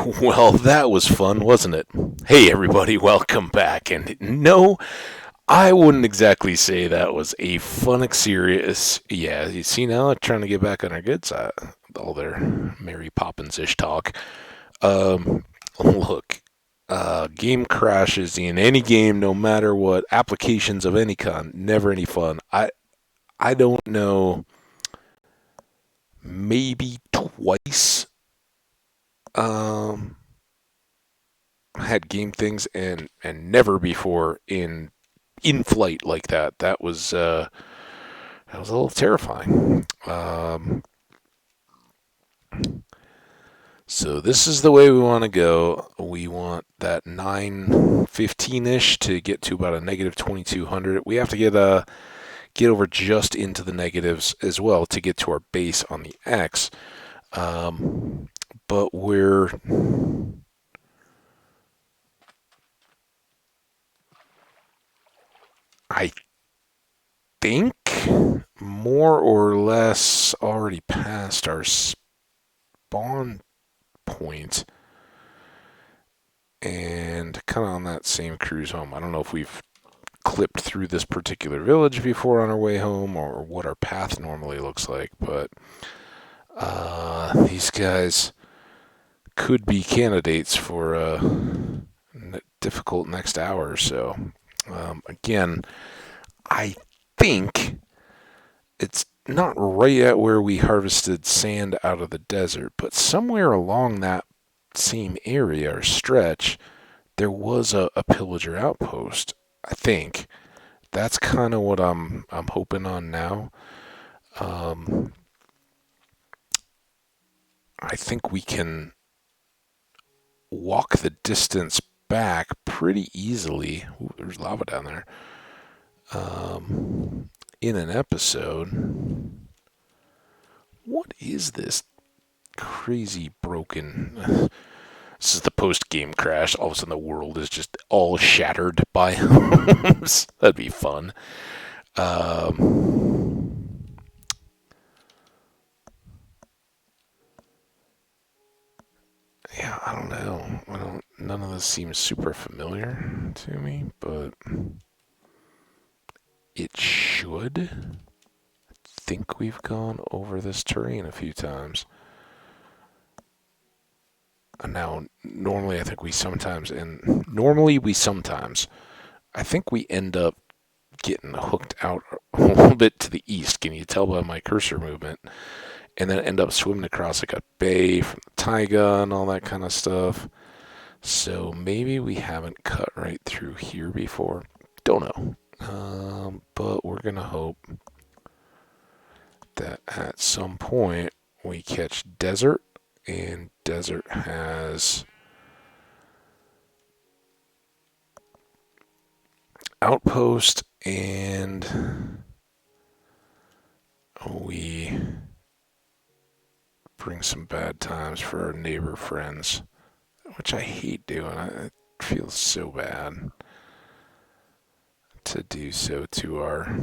Well, that was fun, wasn't it? Hey, everybody, welcome back. And no, I wouldn't exactly say that was a fun experience. Yeah, you see now, trying to get back on our good side, all their Mary Poppins-ish talk. Um, look, game crashes in any game, no matter what, applications of any kind, never any fun. I don't know, maybe twice. Um, had game things and never before in flight like that. That was a little terrifying. So this is the way we want to go. We want that 915-ish to get to about a negative 2200. We have to get over just into the negatives as well to get to our base on the X. But I think more or less already past our spawn point and kind of on that same cruise home. I don't know if we've clipped through this particular village before on our way home or what our path normally looks like, but these guys could be candidates for a difficult next hour or so. Again, I think it's not right at where we harvested sand out of the desert, but somewhere along that same area or stretch, there was a pillager outpost. I think that's kind of what I'm hoping on now. Um, I think we can walk the distance back pretty easily. Ooh, there's lava down there. In an episode. What is this crazy broken? This is the post game crash. All of a sudden, the world is just all shattered biomes. That'd be fun. Um, yeah, I don't know. None of this seems super familiar to me, but it should. I think we've gone over this terrain a few times. Now, normally, I think we sometimes, and normally we sometimes, I think we end up getting hooked out a little bit to the east. Can you tell by my cursor movement? And then end up swimming across like a bay from the taiga and all that kind of stuff. So maybe we haven't cut right through here before. Don't know. But we're going to hope that at some point we catch desert, and desert has outpost, and we bring some bad times for our neighbor friends, which I hate doing. It feels so bad to do so to our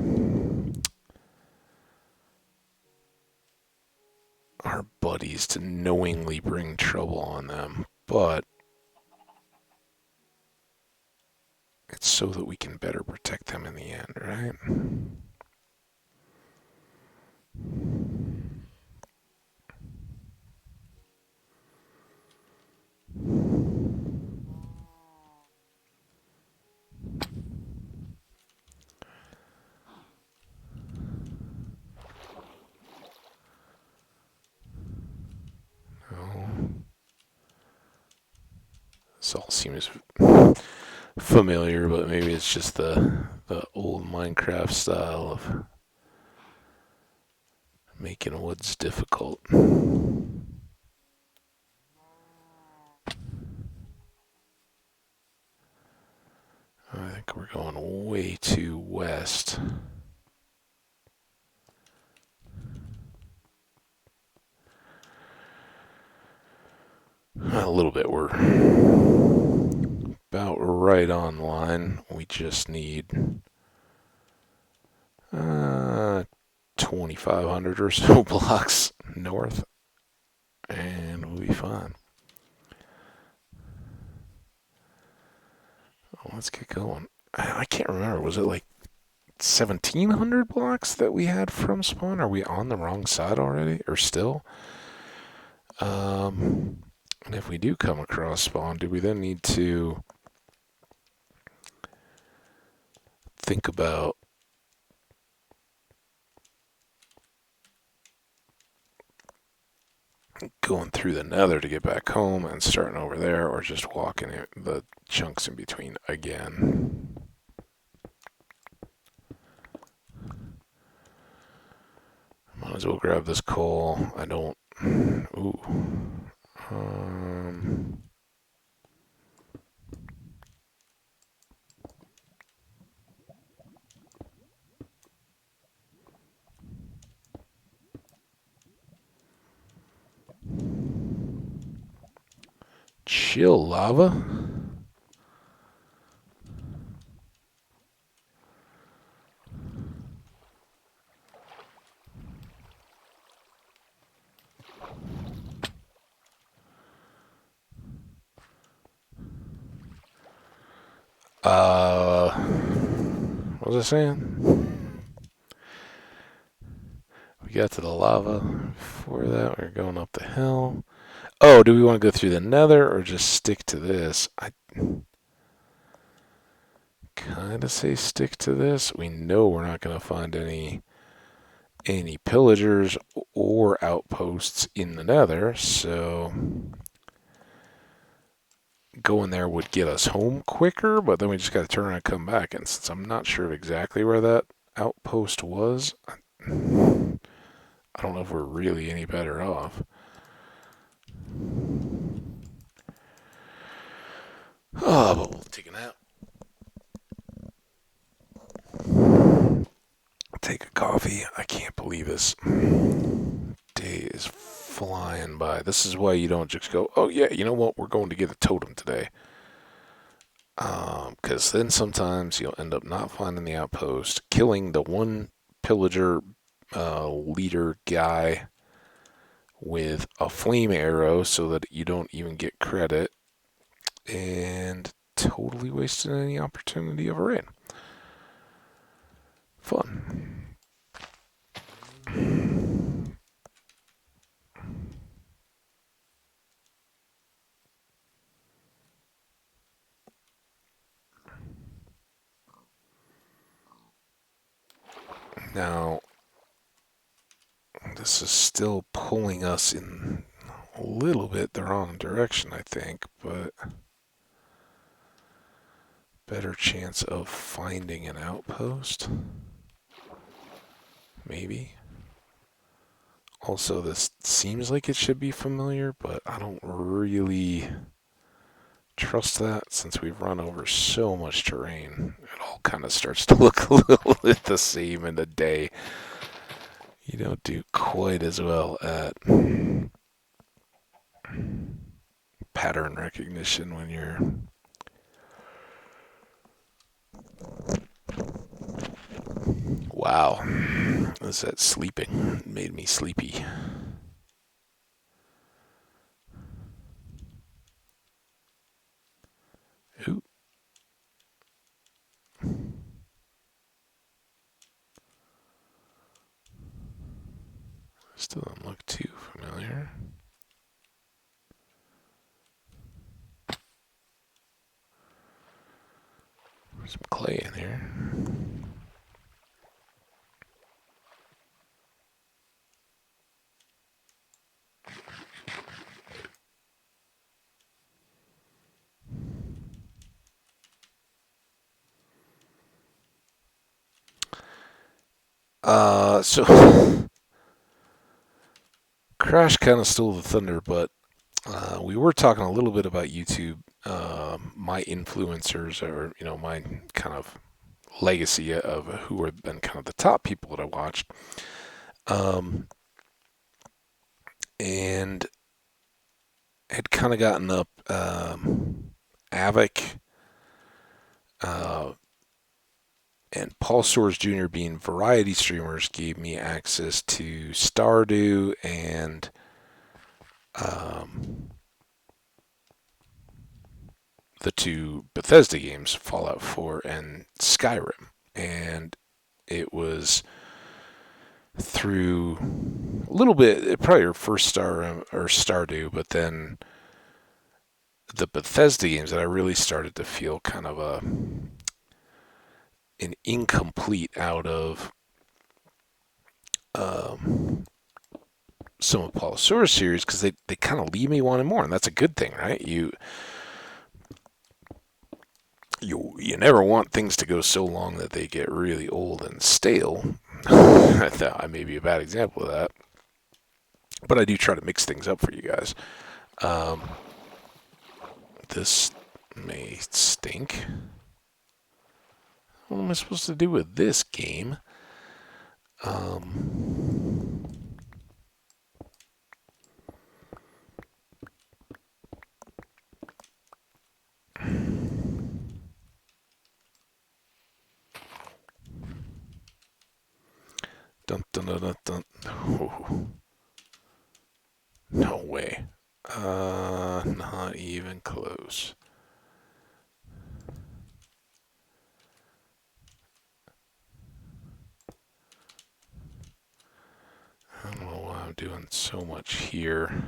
buddies, to knowingly bring trouble on them, but it's so that we can better protect them in the end, right? Oh, this all seems familiar, but maybe it's just the old Minecraft style of making woods difficult. I think we're going way too west. A little bit. We're about right on line. We just need 2,500 or so blocks north, and we'll be fine. Well, let's get going. I can't remember. Was it like 1,700 blocks that we had from spawn? Are we on the wrong side already, or still? And if we do come across spawn, do we then need to think about going through the nether to get back home and starting over there, or just walking the chunks in between again? Might as well grab this coal. I don't. Ooh. Um. Chill lava? What was I saying? We got to the lava. Before that, we were going up the hill. Oh, do we want to go through the nether or just stick to this? I kind of say stick to this. We know we're not going to find any pillagers or outposts in the nether, so going there would get us home quicker, but then we just got to turn around and come back. And since I'm not sure of exactly where that outpost was, I don't know if we're really any better off. Oh, but we'll take a nap. Take a coffee. I can't believe this day is flying by. This is why you don't just go, oh yeah, you know what, we're going to get a totem today. Because then sometimes you'll end up not finding the outpost, killing the one pillager leader guy with a flame arrow so that you don't even get credit, and totally wasted any opportunity of a raid. Fun. Now, this is still pulling us in a little bit the wrong direction, I think, but better chance of finding an outpost. Maybe. Also, this seems like it should be familiar, but I don't really trust that since we've run over so much terrain. It all kind of starts to look a little bit the same in the day. You don't do quite as well at pattern recognition when you're... Wow. Was that sleeping? It made me sleepy. Ooh. Still don't look too familiar. There's some clay in here. So Crash kind of stole the thunder, but we were talking a little bit about YouTube, my influencers, or my kind of legacy of who have been kind of the top people that I watched, and had kind of gotten up Avic and Paul Soares Jr. being variety streamers gave me access to Stardew and the two Bethesda games, Fallout 4 and Skyrim. And it was through a little bit, probably your first or Stardew, but then the Bethesda games that I really started to feel kind of an incomplete out of um, some of Apollosaurus series, because they kind of leave me wanting more, and that's a good thing, right? You never want things to go so long that they get really old and stale. I may be a bad example of that, but I do try to mix things up for you guys. Um, this may stink. What am I supposed to do with this game? Um, dun, dun, dun, dun, dun. Oh, no way. Not even close. I don't know why I'm doing so much here.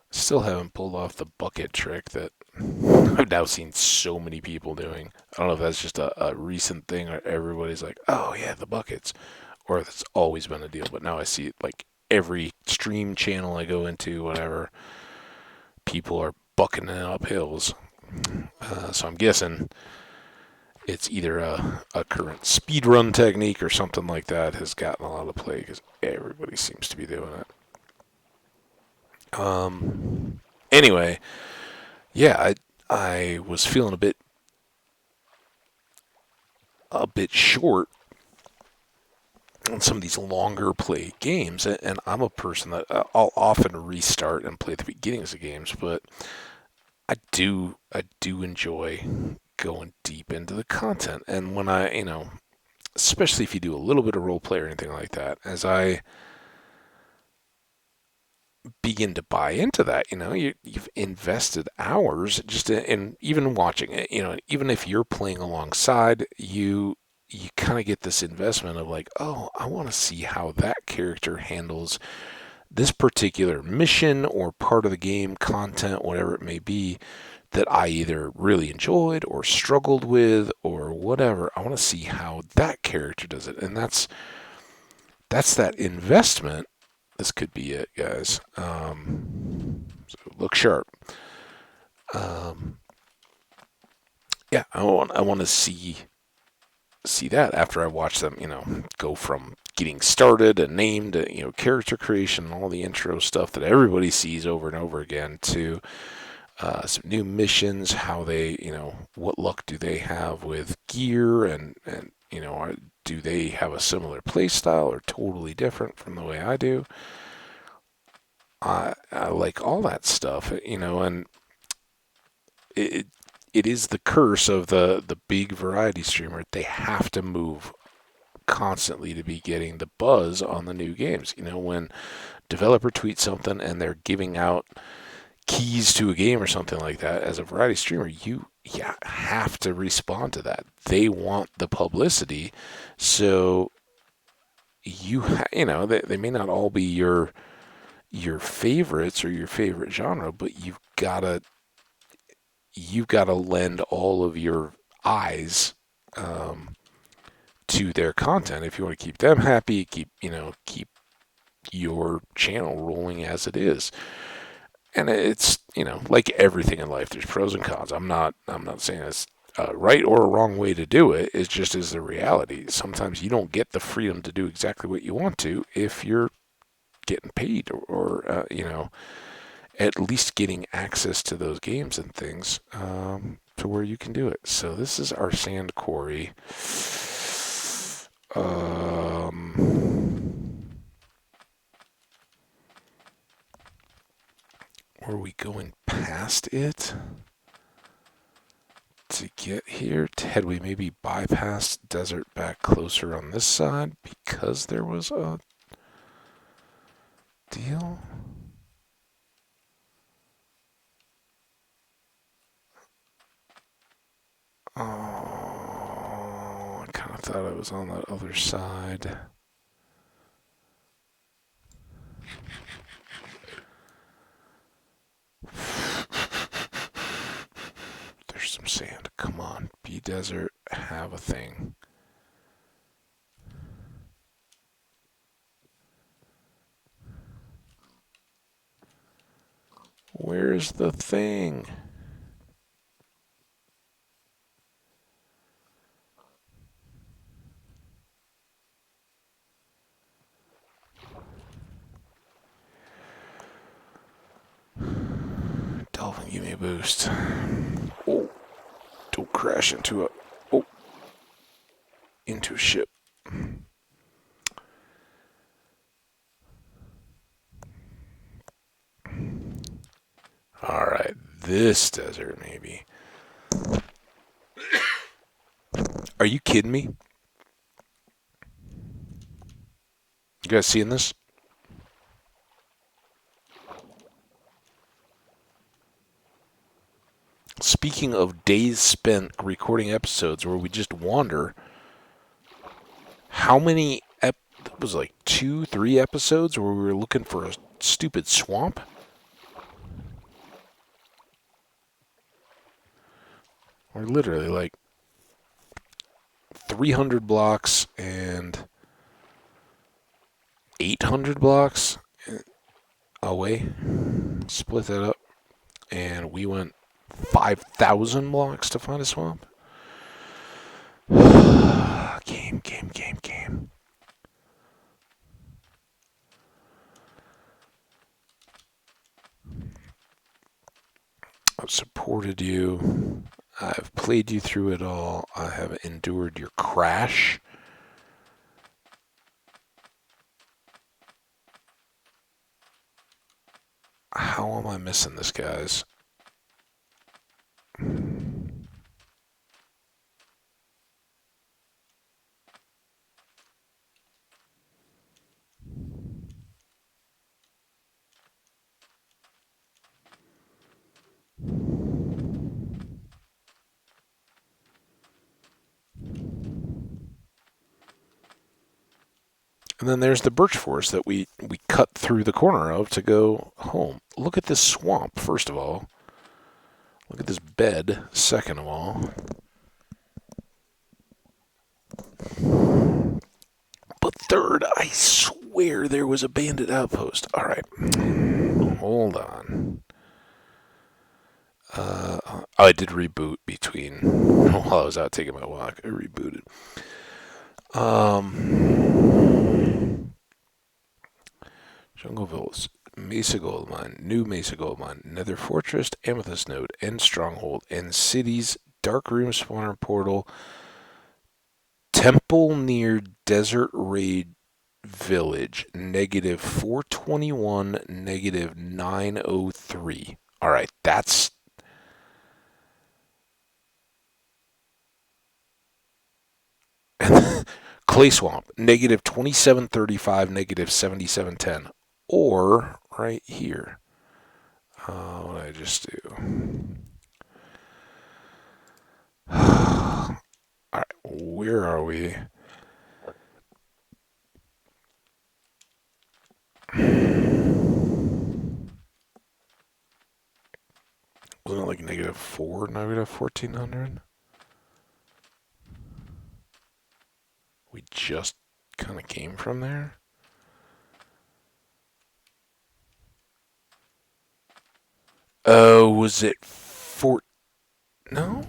Still haven't pulled off the bucket trick that I've now seen so many people doing. I don't know if that's just a recent thing or everybody's like, oh yeah, the buckets, or if it's always been a deal. But now I see it like every stream channel I go into, whatever, people are bucking it up hills. So I'm guessing it's either a current speed run technique or something like that has gotten a lot of play because everybody seems to be doing it. Anyway, yeah, I was feeling a bit short on some of these longer play games, and I'm a person that I'll often restart and play the beginnings of games, but I do enjoy going deep into the content, and when especially if you do a little bit of role play or anything like that, as I begin to buy into that. You've invested hours just in even watching it. Even if you're playing alongside, you kind of get this investment of like, oh, I want to see how that character handles this particular mission or part of the game content, whatever it may be, that I either really enjoyed or struggled with or whatever. I want to see how that character does it, and that's that investment. This could be it, guys. So look sharp. Um, yeah, I want to see that after I watch them. Go from getting started and named, character creation, and all the intro stuff that everybody sees over and over again, to some new missions. How they, what luck do they have with gear, and do they have a similar play style or totally different from the way I do? I like all that stuff, and it it is the curse of the big variety streamer. They have to move constantly to be getting the buzz on the new games. When developer tweets something and they're giving out keys to a game or something like that, as a variety streamer, you have to respond to that. They want the publicity, so they may not all be your favorites or your favorite genre, but you've got to lend all of your eyes to their content if you want to keep them happy, keep your channel rolling as it is. And it's like everything in life, there's pros and cons. I'm not saying it's a right or a wrong way to do it. It just is the reality. Sometimes you don't get the freedom to do exactly what you want to if you're getting paid, or at least getting access to those games and things, to where you can do it. So this is our sand quarry. Were we going past it to get here? Had we maybe bypassed desert back closer on this side because there was a deal? Oh, I kind of thought I was on that other side. There's some sand. Come on, be desert, have a thing. Where's the thing? Dolphin, give me a boost. Oh, don't crash into a ship. All right, this desert maybe. Are you kidding me? You guys seeing this? Speaking of days spent recording episodes where we just wander, how many that was like 2, 3 episodes where we were looking for a stupid swamp? Or literally like 300 blocks and 800 blocks away. Split that up, and we went 5,000 blocks to find a swamp. Game. I've supported you. I've played you through it all. I have endured your crash. How am I missing this, guys? And then there's the birch forest that we cut through the corner of to go home. Look at this swamp, first of all. Look at this bed, second of all. But third, I swear there was a bandit outpost. All right. Hold on. I did reboot between while I was out taking my walk. I rebooted. Jungleville's Mesa Gold Mine, New Mesa Gold Mine, Nether Fortress, Amethyst Node, End Stronghold, End Cities, Dark Room Spawner Portal, Temple near Desert Raid Village, negative 421, negative 903. All right, that's. Clay Swamp, negative 2735, negative 7710. Or right here. What did I just do? All right, where are we? Wasn't it like negative 4, negative 1400? We just kind of came from there. Oh, was it 4? No?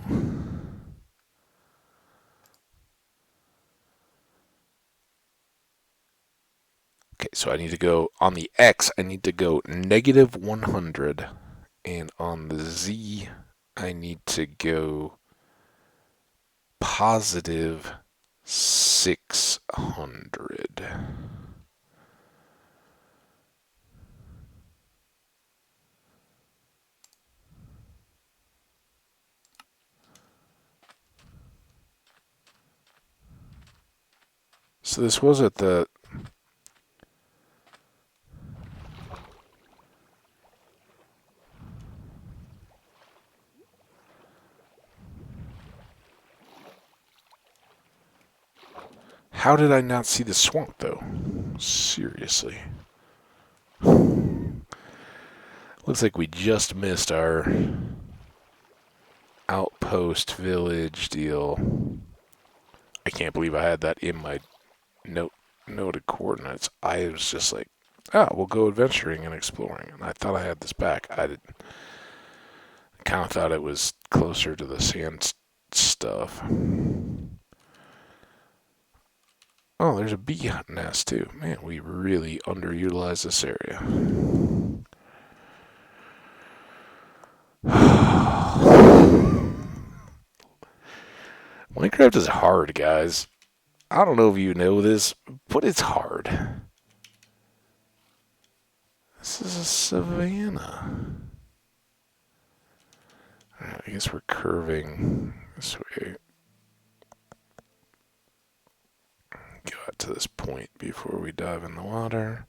Okay, so I need to go on the X, I need to go negative 100. And on the Z, I need to go positive 600. So this was at the. How did I not see the swamp, though? Seriously. Looks like we just missed our outpost village deal. I can't believe I had that in my noted coordinates. I was just like, we'll go adventuring and exploring. And I thought I had this back. I kind of thought it was closer to the sand stuff. Oh, there's a bee nest too. Man, we really underutilized this area. Minecraft is hard, guys. I don't know if you know this, but it's hard. This is a savanna. Alright, I guess we're curving this way. Go out to this point before we dive in the water.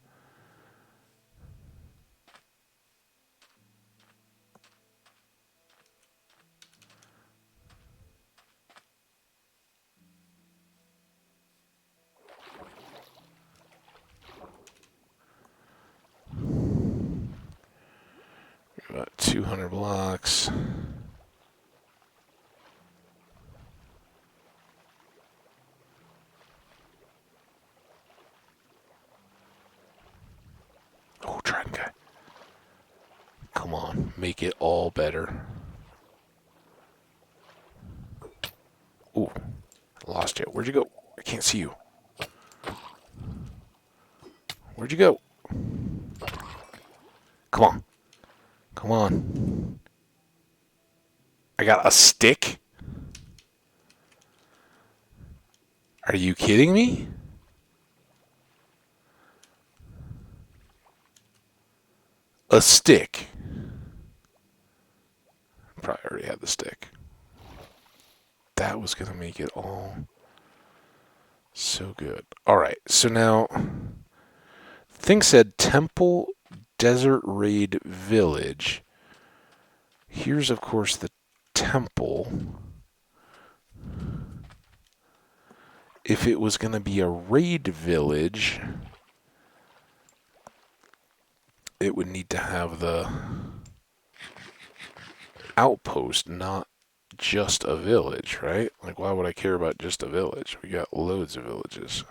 About 200 blocks. Oh, trident guy. Come on, make it all better. Ooh, I lost you. Where'd you go? I can't see you. Where'd you go? Come on. Come on. I got a stick? Are you kidding me? A stick. Probably already had the stick. That was going to make it all so good. Alright, so now, thing said Temple Desert Raid Village. Here's, of course, the temple. If it was going to be a raid village, it would need to have the outpost, not just a village, right? Like, why would I care about just a village? We got loads of villages.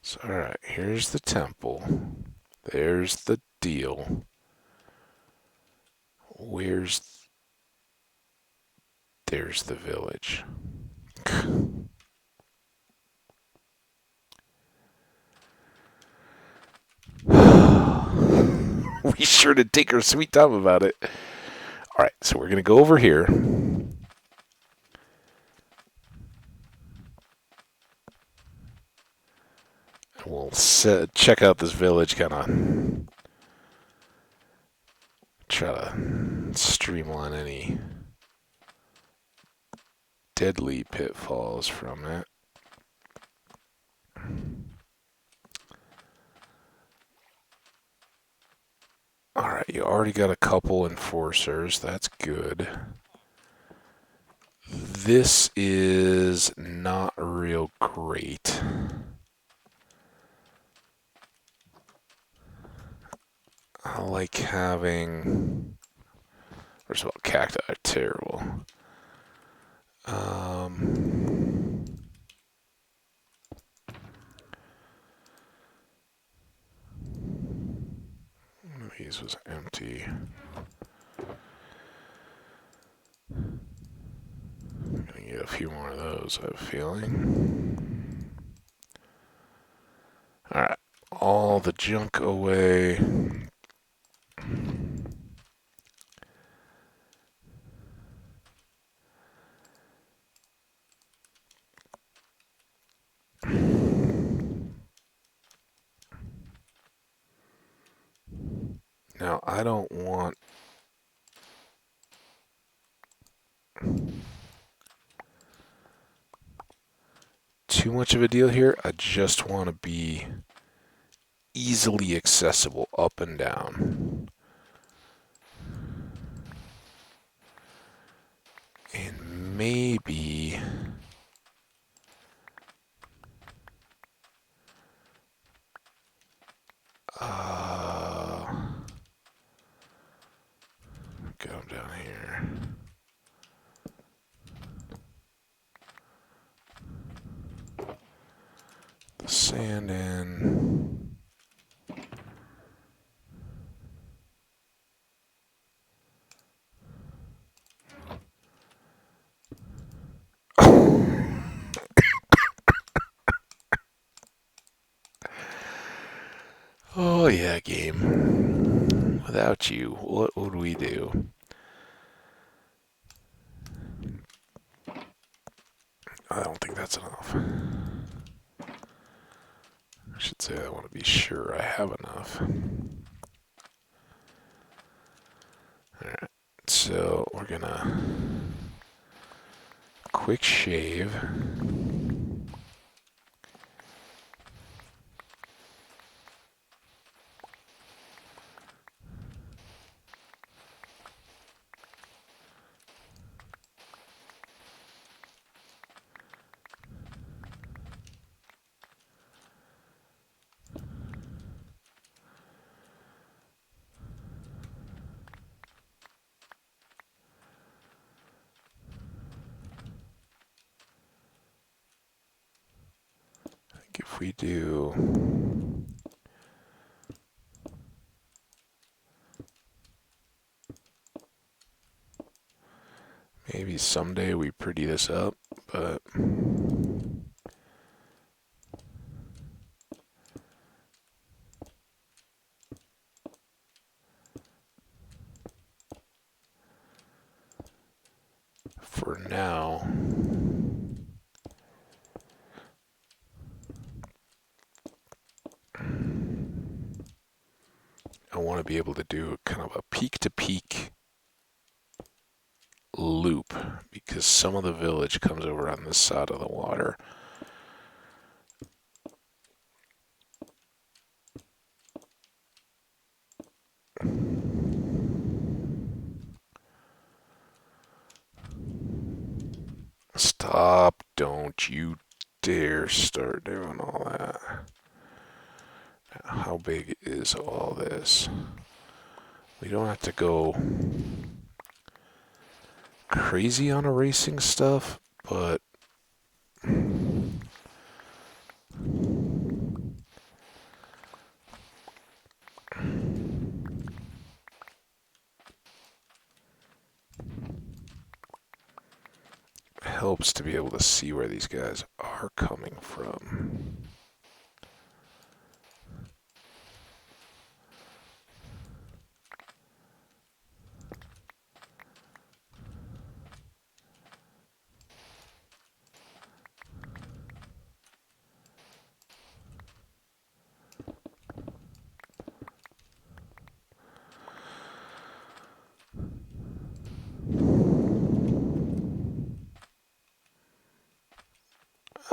So, alright, here's the temple. There's the deal. There's the village. We sure did take our sweet time about it. Alright, so we're going to go over here. We'll check out this village, kind of try to streamline any deadly pitfalls from it. Alright, you already got a couple enforcers. That's good. This is not real great. I like having... First of all, cacti are terrible. One of these was empty. I'm gonna get a few more of those, I have a feeling. Alright, all the junk away. Now, I don't want too much of a deal here. I just want to be easily accessible up and down. And maybe... Get them down here. The sand in. Oh yeah, game. Without you, what would we do? I don't think that's enough. I should say I want to be sure I have enough. Alright, so we're gonna quick shave. I think if we do... Maybe someday we pretty this up, but... For now... I want to be able to do kind of a peak-to-peak loop, because some of the village comes over on this side of the water. Stop, don't you dare start doing all that. Now, how big is all this? We don't have to go crazy on erasing stuff, but helps to be able to see where these guys are coming from.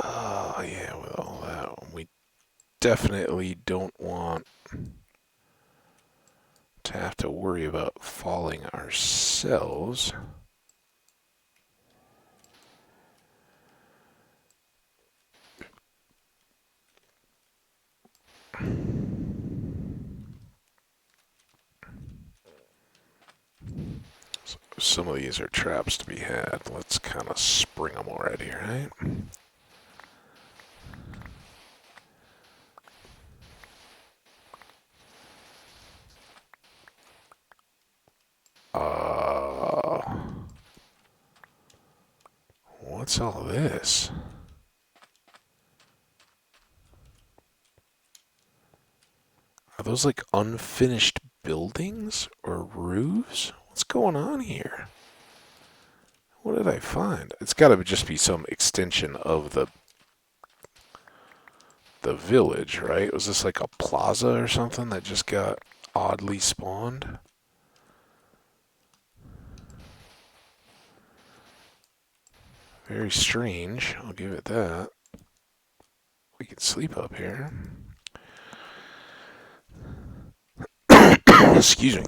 Oh, yeah, with all that, we definitely don't want to have to worry about falling ourselves. Some of these are traps to be had. Let's kind of spring them already, right? What's all this? Are those like unfinished buildings or roofs? What's going on here? What did I find? It's got to just be some extension of the village, right? Was this like a plaza or something that just got oddly spawned? Very strange, I'll give it that. We can sleep up here. Excuse me.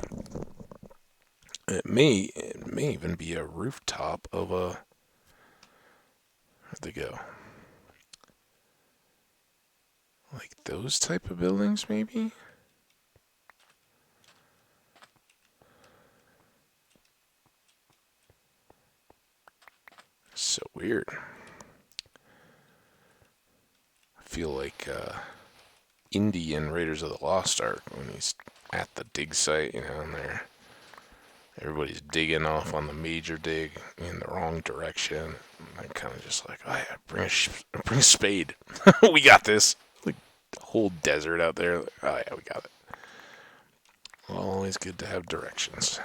It may even be a rooftop of a Where'd they go? Like those type of buildings, maybe? So weird. I feel like Indy in Raiders of the Lost Ark when he's at the dig site, and everybody's digging off on the major dig in the wrong direction. I'm kind of just like, oh yeah, bring a spade. We got this. Like the whole desert out there. Oh yeah, we got it. Always good to have directions.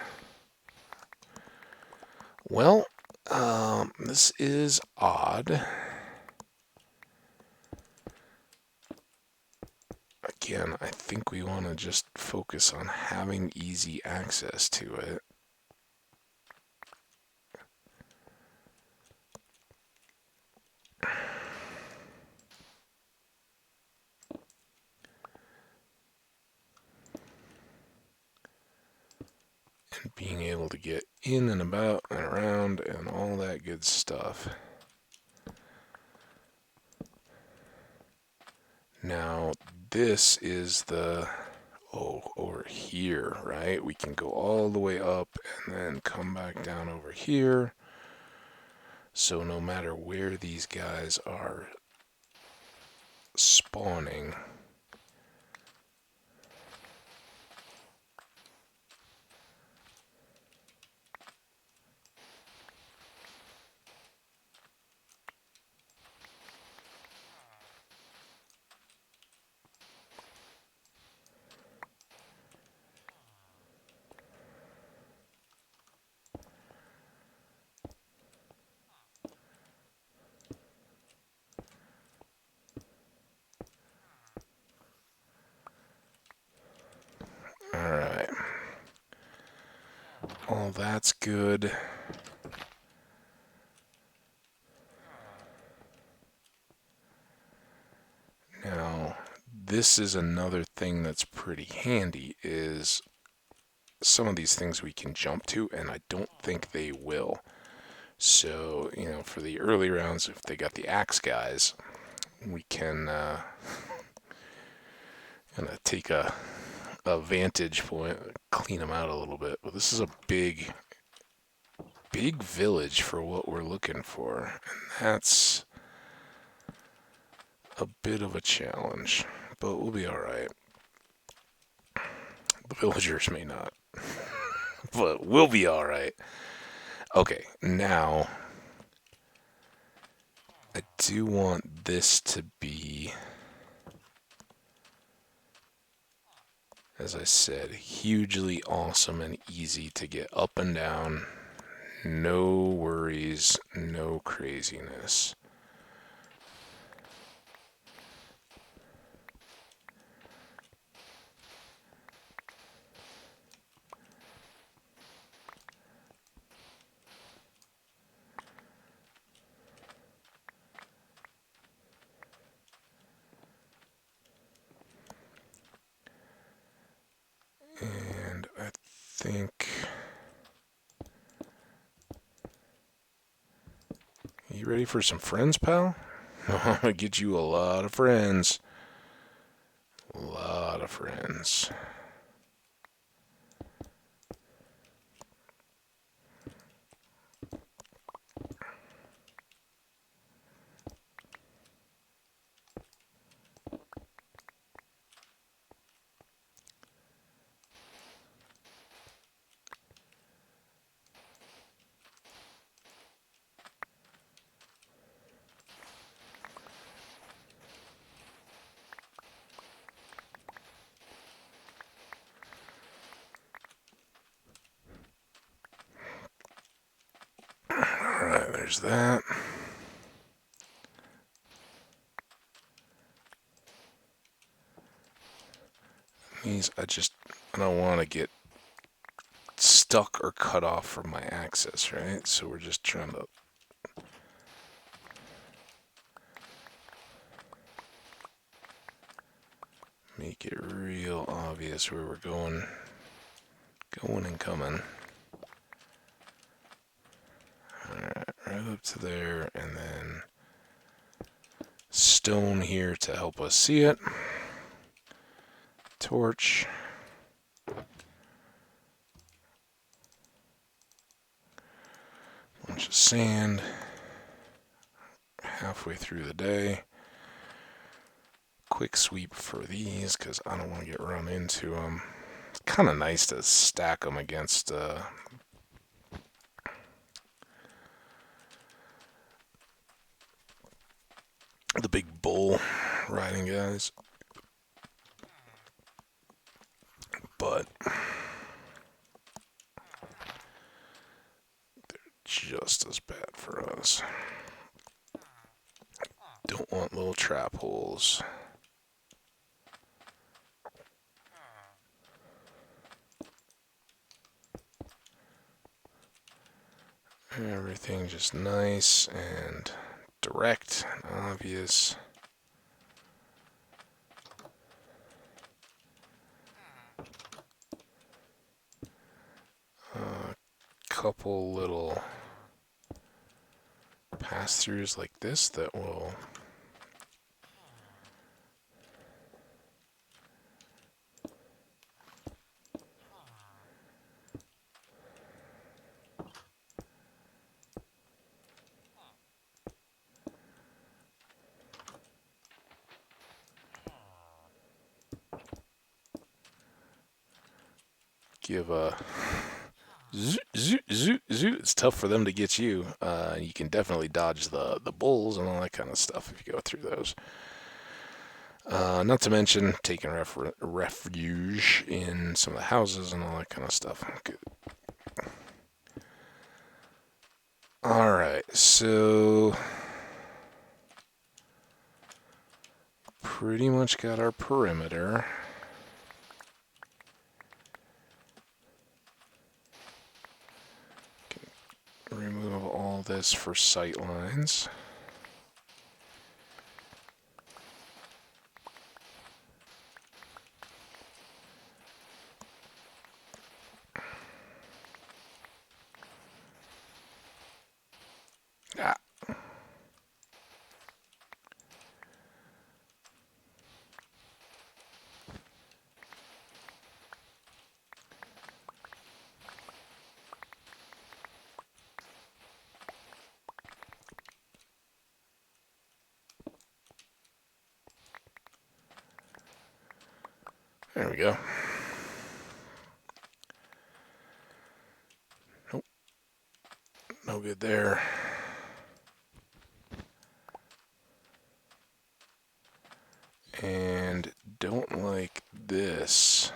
Well, this is odd. Again, I think we want to just focus on having easy access to it. And being able to get in and about and around and all that good stuff. Now, this is over here, right? We can go all the way up and then come back down over here. So no matter where these guys are spawning, alright. All that's good. Now, this is another thing that's pretty handy, is some of these things we can jump to, and I don't think they will. So, for the early rounds, if they got the axe guys, we can kind of take a vantage point, clean them out a little bit. But this is a big village for what we're looking for, and that's a bit of a challenge, but we'll be all right. The villagers may not, but we'll be all right. Okay, now I do want this to be, as I said, hugely awesome and easy to get up and down. No worries, no craziness. And I think... You ready for some friends, pal? I'm gonna get you a lot of friends. A lot of friends. Alright, there's that. These, I don't want to get stuck or cut off from my access, right? So we're just trying to make it real obvious where we're going and coming. Alright, right up to there, and then stone here to help us see it. Torch. Bunch of sand. Halfway through the day. Quick sweep for these because I don't want to get run into them. It's kind of nice to stack them against the big bull riding guys. But they're just as bad for us. Don't want little trap holes. Everything just nice and direct and obvious. Couple little pass-throughs like this that will give a zoot, zoot, zoot, zoot. It's tough for them to get you. You can definitely dodge the bulls and all that kind of stuff if you go through those. Not to mention taking refuge in some of the houses and all that kind of stuff. Good. Alright, so pretty much got our perimeter. Remove all this for sight lines. Ah. There we go. Nope. No good there. And don't like this.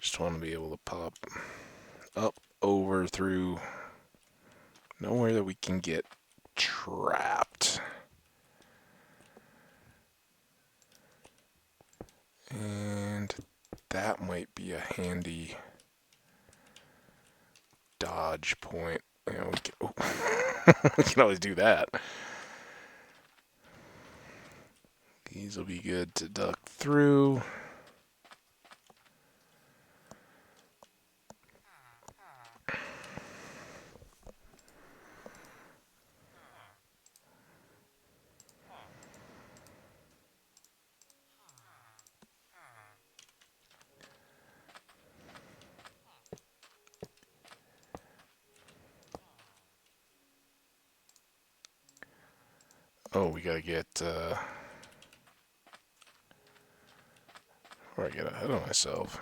Just want to be able to pop up, over, through. Nowhere that we can get trapped. And that might be a handy dodge point. You know, we can always do that. These will be good to duck through. Oh, we gotta get, before I get ahead of myself.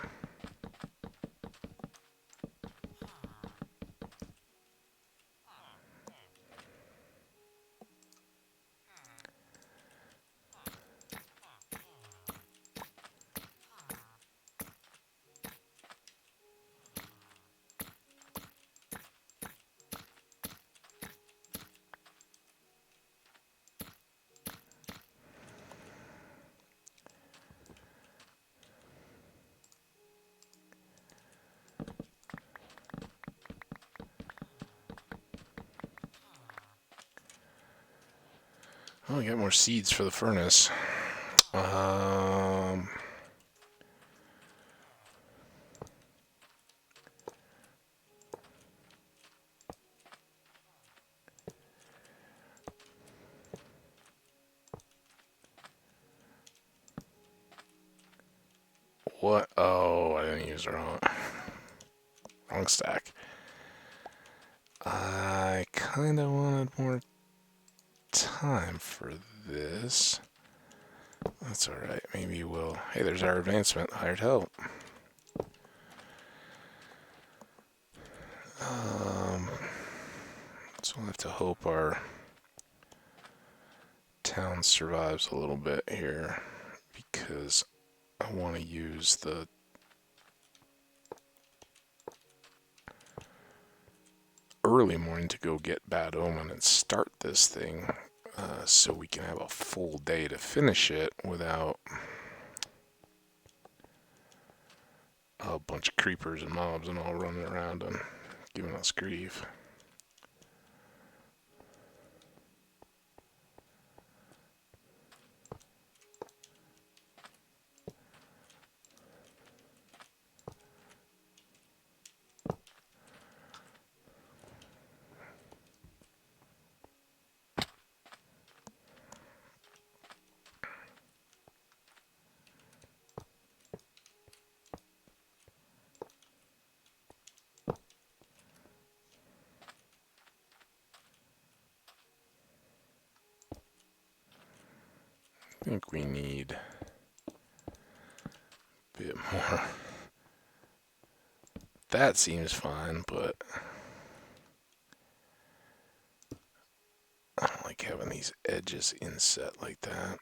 Oh, we got more seeds for the furnace. what? Oh, I didn't use the wrong stack. I kind of wanted more time for this. That's alright. Maybe we'll... Hey, there's our advancement. Hired help. So we'll have to hope our town survives a little bit here, because I want to use the early morning to go get Bad Omen and start this thing, so we can have a full day to finish it without a bunch of creepers and mobs and all running around and giving us grief. I think we need a bit more. That seems fine, but I don't like having these edges inset like that.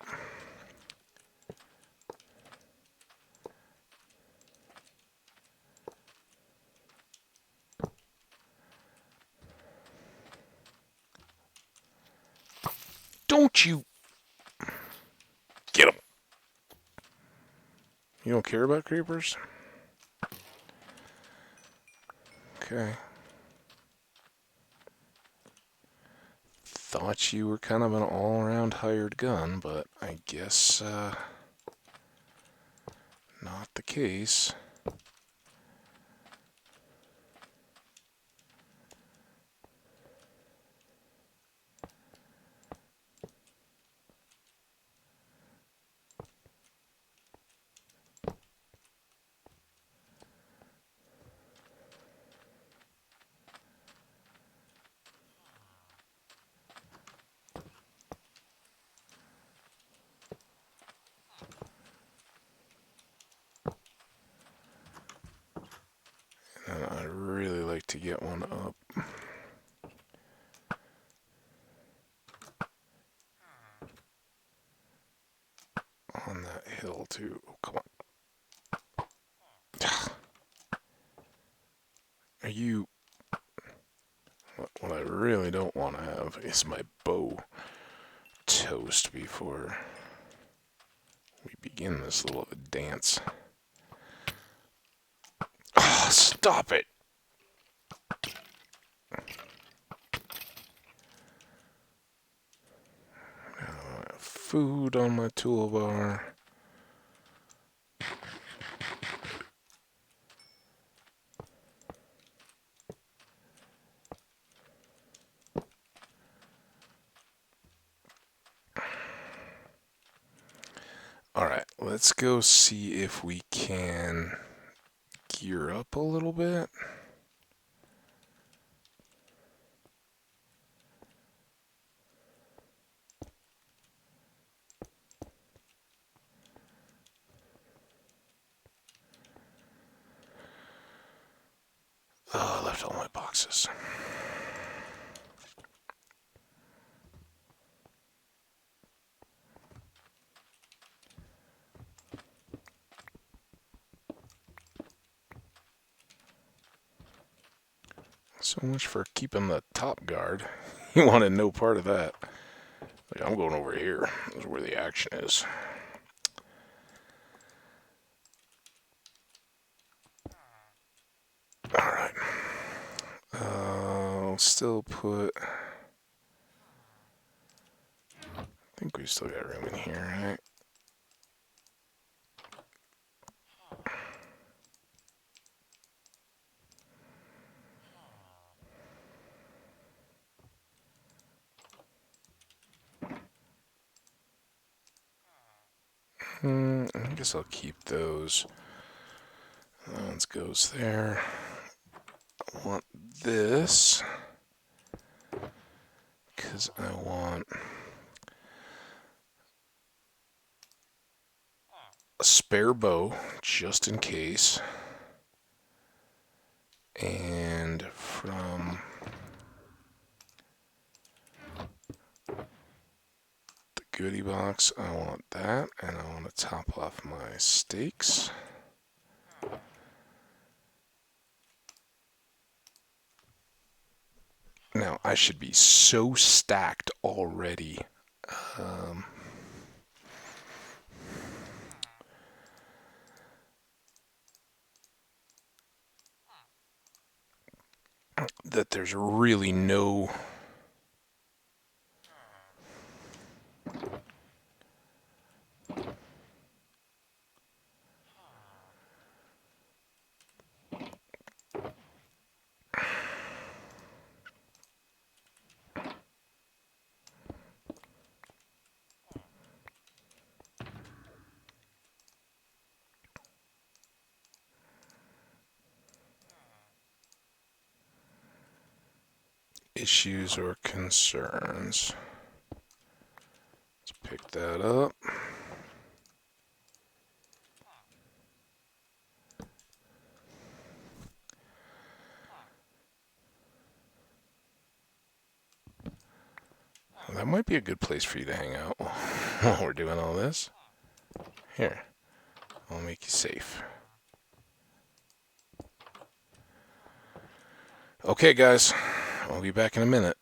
Don't you get them? You don't care about creepers? Okay. Thought you were kind of an all-around hired gun, but I guess not the case. And I'd really like to get one up on that hill too. Oh, come on. Are you... What I really don't want to have is my bow toast before we begin this little dance. Oh, stop it! Food on my toolbar. Alright, let's go see if we can gear up a little bit. Oh, I left all my boxes. So much for keeping the top guard. You wanted no part of that. Like, I'm going over here. This is where the action is. Alright. I'll still put... I think we've still got room in here, right? I guess I'll keep those. That one goes there. I want this because I want a spare bow just in case. And from the goodie box, I want that, and I want to top off my steaks. Now, I should be so stacked already. That there's really no... issues or concerns. Let's pick that up. Well, that might be a good place for you to hang out while we're doing all this. Here, I'll make you safe. Okay, guys, I'll be back in a minute.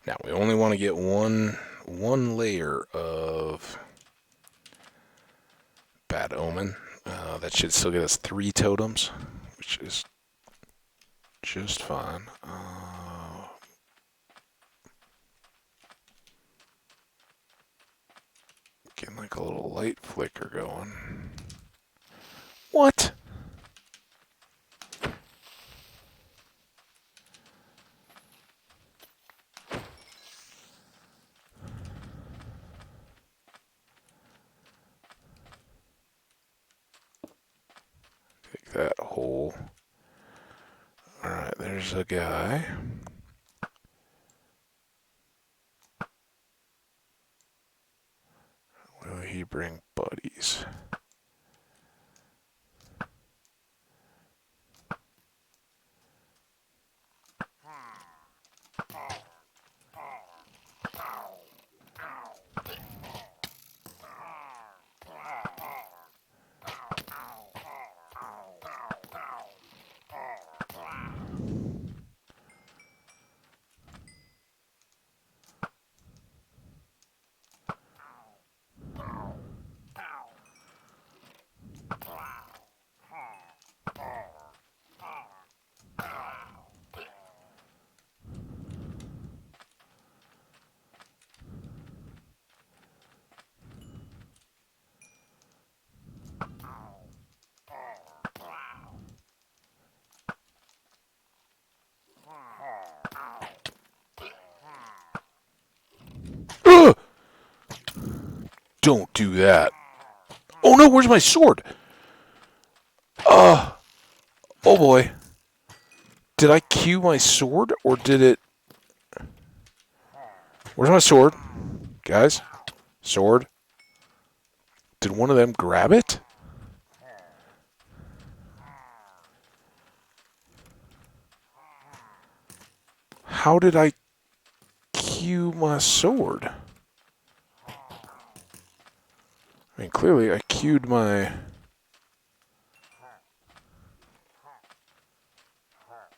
Now, we only want to get one layer of Bad Omen. That should still get us 3 totems, which is just fine. Getting like a little light flicker going. What? Take that hole. Alright, there's a guy. Will he bring buddies? Ugh! Don't do that. Oh no, where's my sword? Oh boy. Did I cue my sword or did it... Where's my sword? Guys? Sword? Did one of them grab it? How did I cue my sword? I mean, clearly I cued my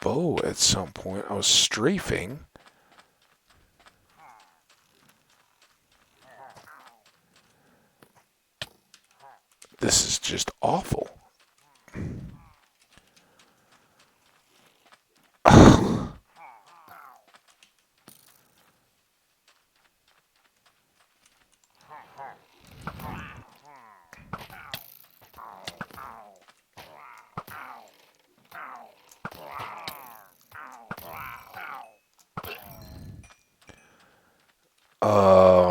bow at some point. I was strafing. This is just awful.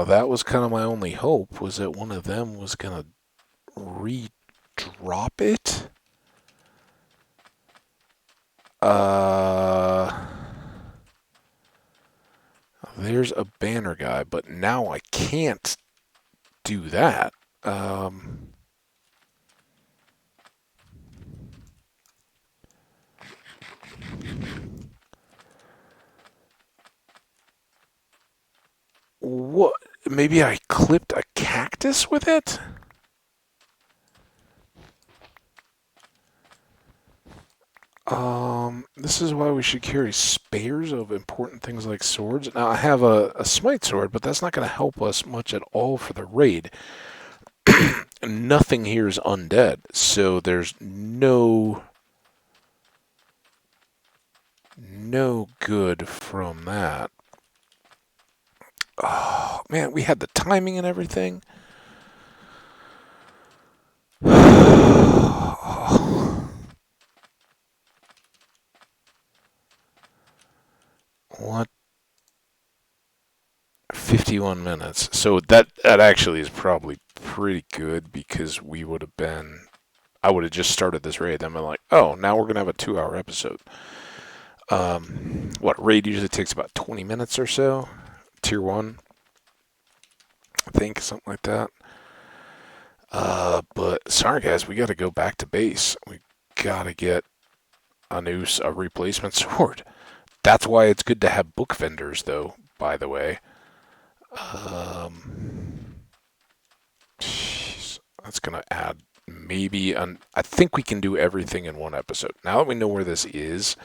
Oh, that was kind of my only hope, was that one of them was going to re-drop it. There's a banner guy, but now I can't do that. What? Maybe I clipped a cactus with it? This is why we should carry spares of important things like swords. Now, I have a smite sword, but that's not going to help us much at all for the raid. Nothing here is undead, so there's no good from that. Oh, man, we had the timing and everything. What? 51 minutes. So that actually is probably pretty good, because we would have been... I would have just started this raid, then been like, oh, now we're going to have a 2-hour episode. What, raid usually takes about 20 minutes or so? Tier 1? I think, something like that. But sorry guys, we got to go back to base. We got to get a replacement sword. That's why it's good to have book vendors, though, by the way. That's going to add maybe... I think we can do everything in one episode. Now that we know where this is...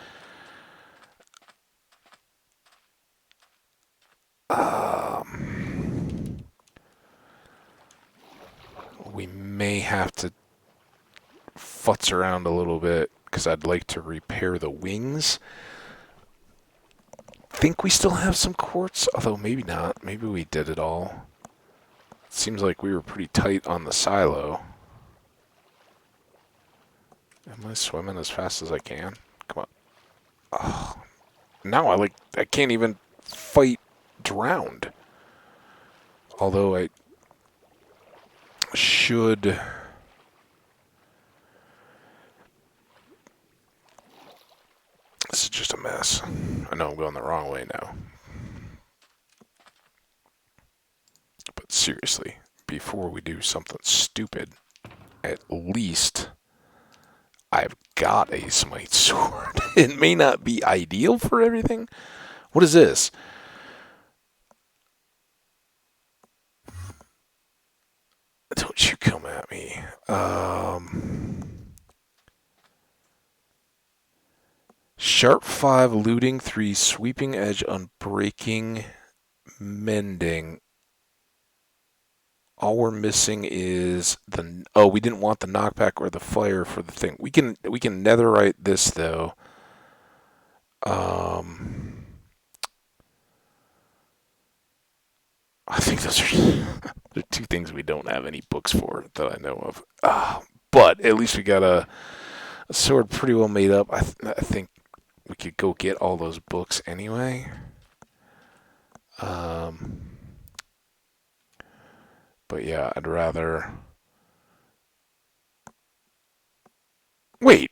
we may have to futz around a little bit, because I'd like to repair the wings. I think we still have some quartz, although maybe not. Maybe we did it all. It seems like we were pretty tight on the silo. Am I swimming as fast as I can? Come on. Oh, now I can't even fight drowned. Although I should... This is just a mess. I know I'm going the wrong way now. But seriously, before we do something stupid, at least I've got a smite sword. It may not be ideal for everything. What is this? Don't you come at me. Sharp 5, looting 3, sweeping edge, unbreaking, mending. All we're missing is the... Oh, we didn't want the knockback or the fire for the thing. We can netherite this, though. I think those are the two things we don't have any books for that I know of. But at least we got a sword pretty well made up. I think we could go get all those books anyway. But yeah, I'd rather... Wait!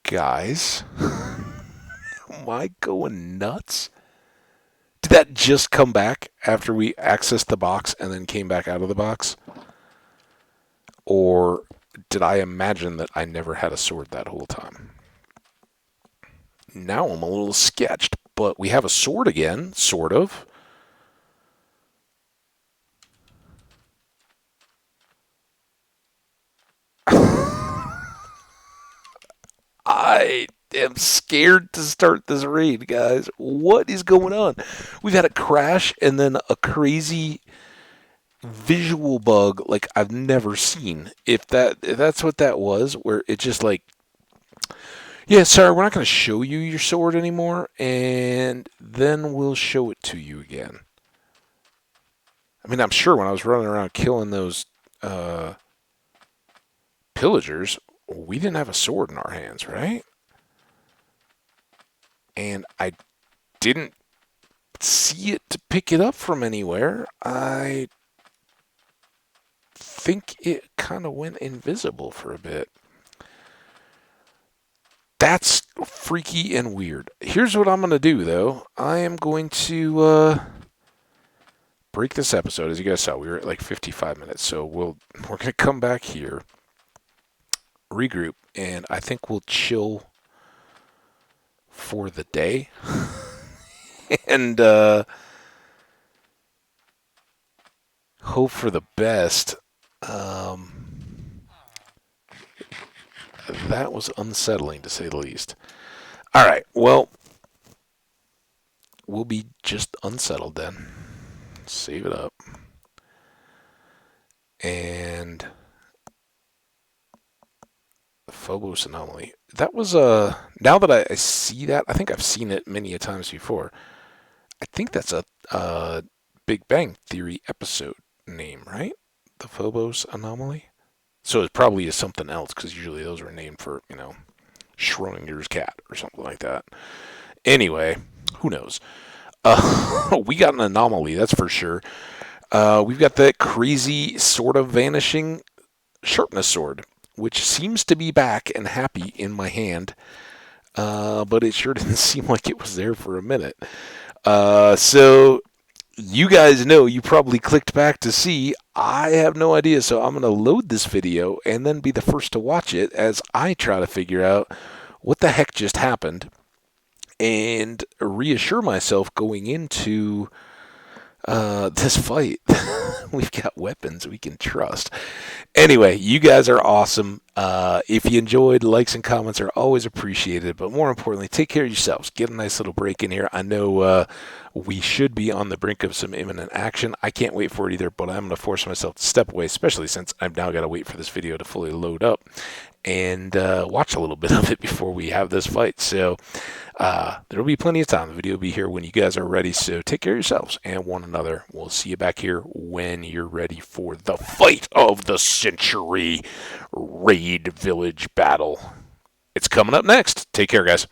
Guys? Am I going nuts? Did that just come back after we accessed the box and then came back out of the box? Or did I imagine that I never had a sword that whole time? Now I'm a little sketched, but we have a sword again, sort of. I am scared to start this raid, guys. What is going on? We've had a crash and then a crazy visual bug like I've never seen. If that's what that was, where it just like, yeah, sorry, we're not going to show you your sword anymore, and then we'll show it to you again. I mean, I'm sure when I was running around killing those uh, pillagers, we didn't have a sword in our hands, right? And I didn't see it to pick it up from anywhere. I think it kind of went invisible for a bit. That's freaky and weird. Here's what I'm going to do, though. I am going to break this episode. As you guys saw, we were at like 55 minutes, so we're going to come back here, regroup, and I think we'll chill for the day. And hope for the best. That was unsettling, to say the least. All right, well, we'll be just unsettled then. Save it up. And the Phobos anomaly. That was now that I see that, I think I've seen it many a times before. I think that's a Big Bang Theory episode name, right? The Phobos anomaly. So it probably is something else because usually those are named for, Schrodinger's cat or something like that. Anyway, who knows? We got an anomaly, that's for sure. We've got that crazy sort of vanishing sharpness sword, which seems to be back and happy in my hand, but it sure didn't seem like it was there for a minute. So you guys know, you probably clicked back to see. I have no idea, so I'm going to load this video and then be the first to watch it as I try to figure out what the heck just happened and reassure myself going into this fight. We've got weapons we can trust. Anyway, you guys are awesome. If you enjoyed, likes and comments are always appreciated. But more importantly, take care of yourselves. Get a nice little break in here. I know we should be on the brink of some imminent action. I can't wait for it either, but I'm going to force myself to step away, especially since I've now got to wait for this video to fully load up and watch a little bit of it before we have this fight. So there'll be plenty of time. The video will be here when you guys are ready. So take care of yourselves and one another. We'll see you back here when you're ready for the fight of the century raid village battle. It's coming up next. Take care, guys.